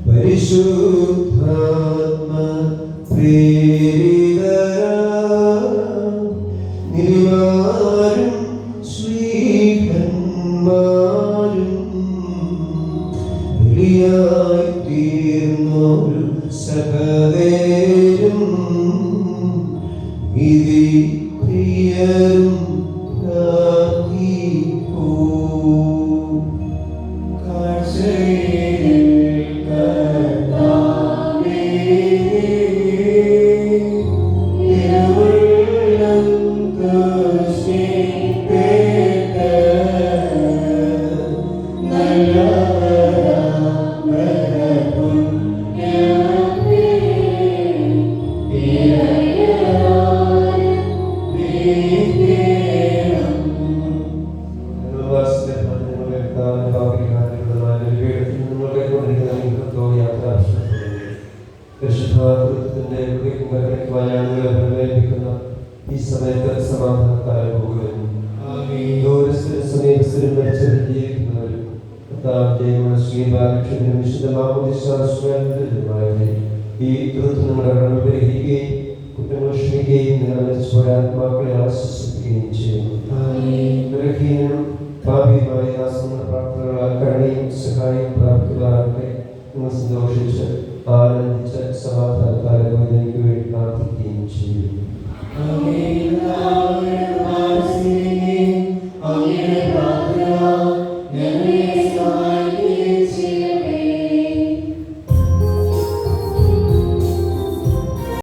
പരിശുദ്ധാത്മ പ്രേരിതരാം നിരുവാരും ശ്രീഹന്മാരും ബലിയായി തീർന്നൊരു സഹവേരും വിധി പ്രിയരും ഈ സമയത്ത് സമാധാനത്താൽ പോകുന്നു. സമീപസ്ഥരും മരിച്ചവരും ജീവിക്കുന്നവരും ഈ കൃത്യം നമ്മുടെ കടന്നു പരിഹരിക്കുകയും കുറ്റങ്ങൾ ക്ഷമിക്കുകയും നിങ്ങളെ മരിച്ചുപോയ ആത്മാക്കളെ ആശ്വസിപ്പിക്കുകയും ചെയ്യുന്നു. ബലഹീനനും ഭാവിയുമായ ദാസങ്ങളുടെ പ്രാർത്ഥനകളാൽ കരുണയും സഹായം പ്രാപ്തികളാകട്ടെ. നിങ്ങൾ സന്തോഷിച്ച് ആനന്ദിച്ച് സമാധാനത്താൽ എനിക്ക് വേണ്ടി പ്രാർത്ഥിക്കുകയും ചെയ്യും.